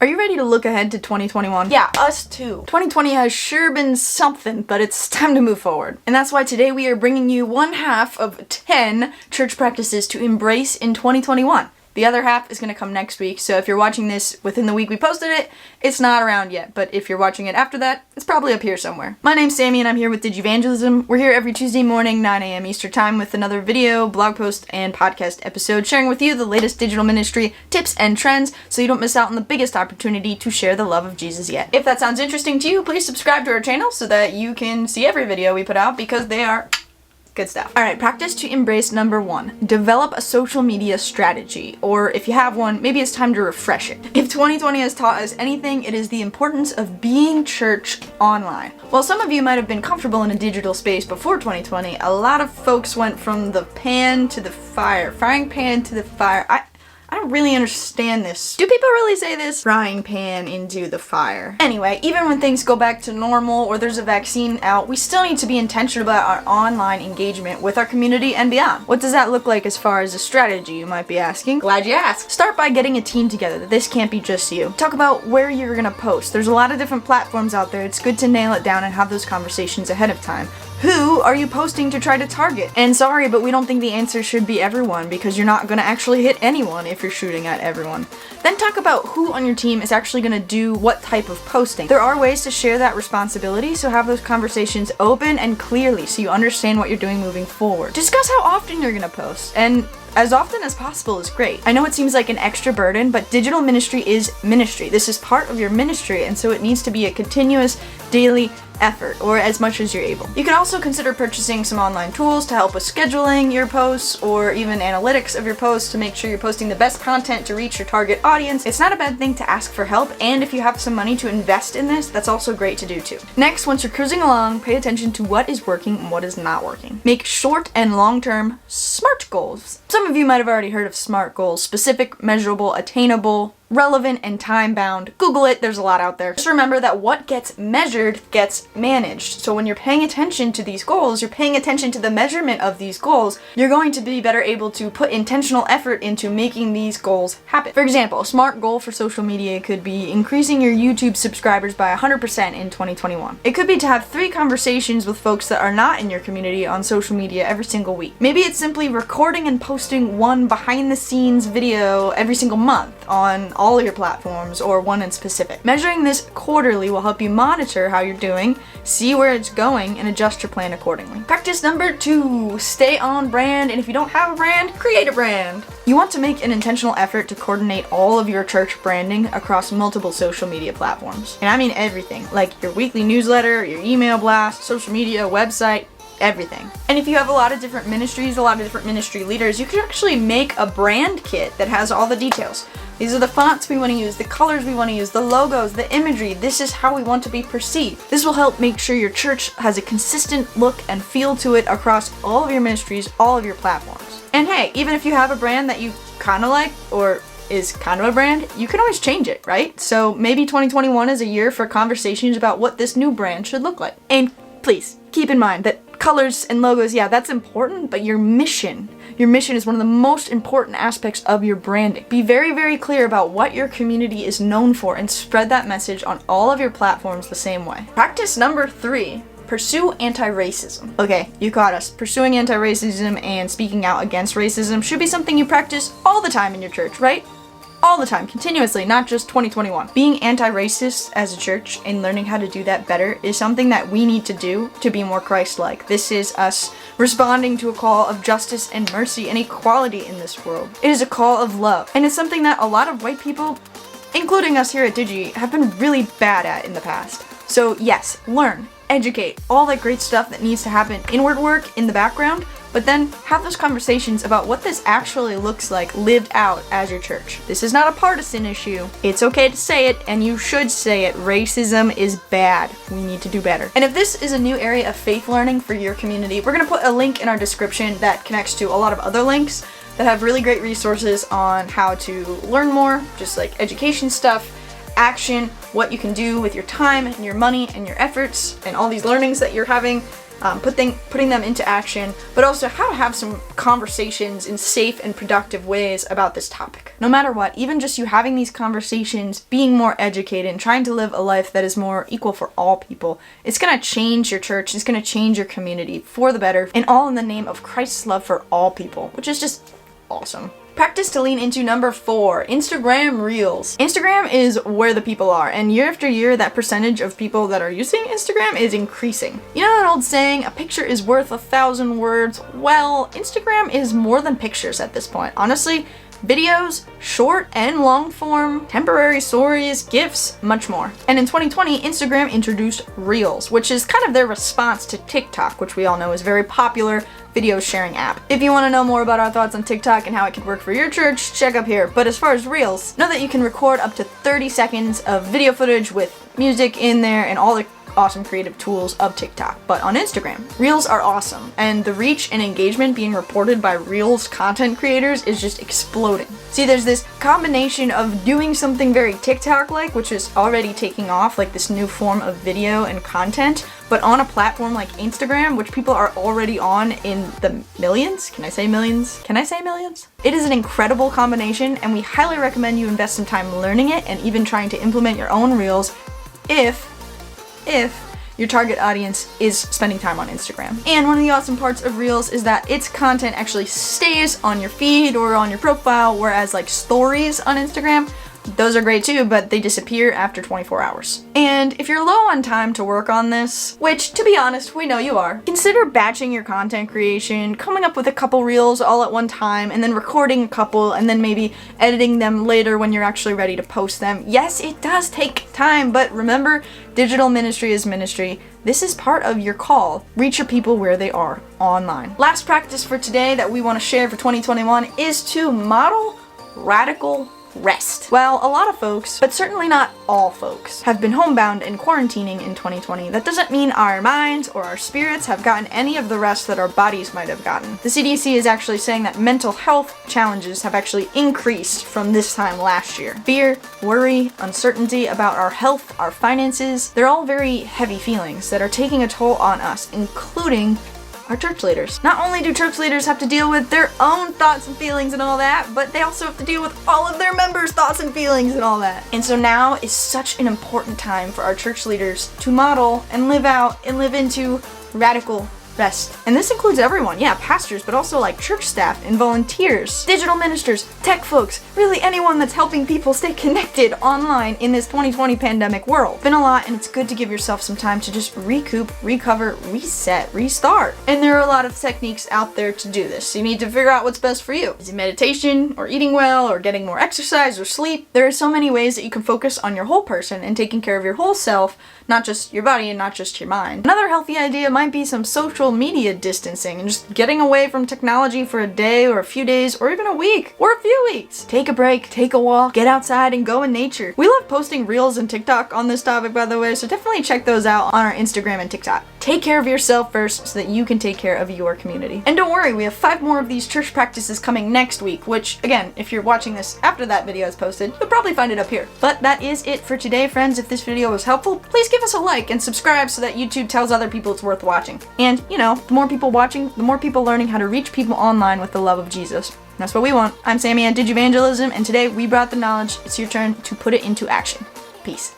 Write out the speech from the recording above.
Are you ready to look ahead to 2021? Yeah, us too. 2020 has sure been something, but it's time to move forward. And that's why today we are bringing you one half of 10 church practices to embrace in 2021. The other half is going to come next week, so if you're watching this within the week we posted it, it's not around yet, but if you're watching it after that, it's probably up here somewhere. My name's Sammy and I'm here with Digivangelism. We're here every Tuesday morning, 9 a.m. Eastern Time with another video, blog post, and podcast episode sharing with you the latest digital ministry tips and trends so you don't miss out on the biggest opportunity to share the love of Jesus yet. If that sounds interesting to you, please subscribe to our channel so that you can see every video we put out because they are good stuff. Alright, practice to embrace number 1. Develop a social media strategy, or if you have one, maybe it's time to refresh it. If 2020 has taught us anything, it is the importance of being church online. While some of you might have been comfortable in a digital space before 2020, a lot of folks went from the pan to the fire, frying pan to the fire. I don't really understand this. Do people really say this? Frying pan into the fire. Anyway, even when things go back to normal or there's a vaccine out, we still need to be intentional about our online engagement with our community and beyond. What does that look like as far as a strategy, you might be asking? Glad you asked. Start by getting a team together. This can't be just you. Talk about where you're gonna post. There's a lot of different platforms out there. It's good to nail it down and have those conversations ahead of time. Who are you posting to try to target? And sorry, but we don't think the answer should be everyone because you're not gonna actually hit anyone if you're shooting at everyone. Then talk about who on your team is actually gonna do what type of posting. There are ways to share that responsibility, so have those conversations open and clearly so you understand what you're doing moving forward. Discuss how often you're gonna post, and as often as possible is great. I know it seems like an extra burden, but digital ministry is ministry. This is part of your ministry, and so it needs to be a continuous, daily effort, or as much as you're able. You can also consider purchasing some online tools to help with scheduling your posts or even analytics of your posts to make sure you're posting the best content to reach your target audience. It's not a bad thing to ask for help, and if you have some money to invest in this, that's also great to do too. Next, once you're cruising along, pay attention to what is working and what is not working. Make short and long-term SMART goals. Some of you might have already heard of SMART goals: specific, measurable, attainable, relevant, and time-bound. Google it, there's a lot out there. Just remember that what gets measured gets managed. So when you're paying attention to these goals, you're paying attention to the measurement of these goals, you're going to be better able to put intentional effort into making these goals happen. For example, a SMART goal for social media could be increasing your YouTube subscribers by 100% in 2021. It could be to have 3 conversations with folks that are not in your community on social media every single week. Maybe it's simply recording and posting one behind-the-scenes video every single month on all your platforms, or one in specific. Measuring this quarterly will help you monitor how you're doing, see where it's going, and adjust your plan accordingly. Practice number 2, stay on brand, and if you don't have a brand, create a brand. You want to make an intentional effort to coordinate all of your church branding across multiple social media platforms. And I mean everything, like your weekly newsletter, your email blast, social media, website, everything. And if you have a lot of different ministries, a lot of different ministry leaders, you could actually make a brand kit that has all the details. These are the fonts we want to use, the colors we want to use, the logos, the imagery. This is how we want to be perceived. This will help make sure your church has a consistent look and feel to it across all of your ministries, all of your platforms. And hey, even if you have a brand that you kind of like, or is kind of a brand, you can always change it, right? So maybe 2021 is a year for conversations about what this new brand should look like. And please, keep in mind that colors and logos, yeah, that's important, but your mission is one of the most important aspects of your branding. Be very, very clear about what your community is known for and spread that message on all of your platforms the same way. Practice number 3. Pursue anti-racism. Okay, you caught us. Pursuing anti-racism and speaking out against racism should be something you practice all the time in your church, right? All the time, continuously, not just 2021. Being anti-racist as a church and learning how to do that better is something that we need to do to be more Christ-like. This is us responding to a call of justice and mercy and equality in this world. It is a call of love, and it's something that a lot of white people, including us here at DIGI, have been really bad at in the past. So yes, learn, educate, all that great stuff that needs to happen, inward work in the background, but then have those conversations about what this actually looks like lived out as your church. This is not a partisan issue. It's okay to say it, and you should say it. Racism is bad. We need to do better. And if this is a new area of faith learning for your community, we're gonna put a link in our description that connects to a lot of other links that have really great resources on how to learn more, just like education stuff, action, what you can do with your time and your money and your efforts and all these learnings that you're having. putting them into action, but also how to have some conversations in safe and productive ways about this topic. No matter what, even just you having these conversations, being more educated, and trying to live a life that is more equal for all people, it's gonna change your church, it's gonna change your community for the better, and all in the name of Christ's love for all people, which is just awesome. Practice to lean into number 4, Instagram Reels. Instagram is where the people are, and year after year, that percentage of people that are using Instagram is increasing. You know that old saying, a picture is worth 1,000 words? Well, Instagram is more than pictures at this point. Honestly, videos, short and long form, temporary stories, GIFs, much more. And in 2020, Instagram introduced Reels, which is kind of their response to TikTok, which we all know is a very popular video sharing app. If you want to know more about our thoughts on TikTok and how it could work for your church, check up here. But as far as Reels, know that you can record up to 30 seconds of video footage with music in there and all the awesome creative tools of TikTok. But on Instagram, Reels are awesome, and the reach and engagement being reported by Reels content creators is just exploding. See, there's this combination of doing something very TikTok-like, which is already taking off, like this new form of video and content, but on a platform like Instagram, which people are already on in the millions. Can I say millions? Can I say millions? It is an incredible combination, and we highly recommend you invest some time learning it and even trying to implement your own Reels if your target audience is spending time on Instagram. And one of the awesome parts of Reels is that its content actually stays on your feed or on your profile, whereas like stories on Instagram, those are great too, but they disappear after 24 hours. And if you're low on time to work on this, which to be honest, we know you are, consider batching your content creation, coming up with a couple reels all at one time, and then recording a couple, and then maybe editing them later when you're actually ready to post them. Yes, it does take time, but remember, digital ministry is ministry. This is part of your call. Reach your people where they are online. Last practice for today that we want to share for 2021 is to model radical rest. Well, a lot of folks, but certainly not all folks, have been homebound and quarantining in 2020. That doesn't mean our minds or our spirits have gotten any of the rest that our bodies might have gotten. The CDC is actually saying that mental health challenges have actually increased from this time last year. Fear, worry, uncertainty about our health, our finances, they're all very heavy feelings that are taking a toll on us, including our church leaders. Not only do church leaders have to deal with their own thoughts and feelings and all that, but they also have to deal with all of their members' thoughts and feelings and all that. And so now is such an important time for our church leaders to model and live out and live into radical rest. And this includes everyone, yeah, pastors, but also like church staff and volunteers, digital ministers, tech folks, really anyone that's helping people stay connected online in this 2020 pandemic world. It's been a lot, and it's good to give yourself some time to just recoup, recover, reset, restart. And there are a lot of techniques out there to do this. You need to figure out what's best for you. Is it meditation, or eating well, or getting more exercise, or sleep? There are so many ways that you can focus on your whole person and taking care of your whole self, not just your body and not just your mind. Another healthy idea might be some social media distancing and just getting away from technology for a day or a few days or even a week or a few weeks. Take a break, take a walk, get outside and go in nature. We love posting reels and TikTok on this topic, by the way, so definitely check those out on our Instagram and TikTok. Take care of yourself first so that you can take care of your community. And don't worry, we have 5 more of these church practices coming next week, which again, if you're watching this after that video is posted, you'll probably find it up here. But that is it for today, friends. If this video was helpful, please give us a like and subscribe so that YouTube tells other people it's worth watching. And you know, the more people watching, the more people learning how to reach people online with the love of Jesus. That's what we want. I'm Sammy at Digivangelism, and today we brought the knowledge. It's your turn to put it into action. Peace.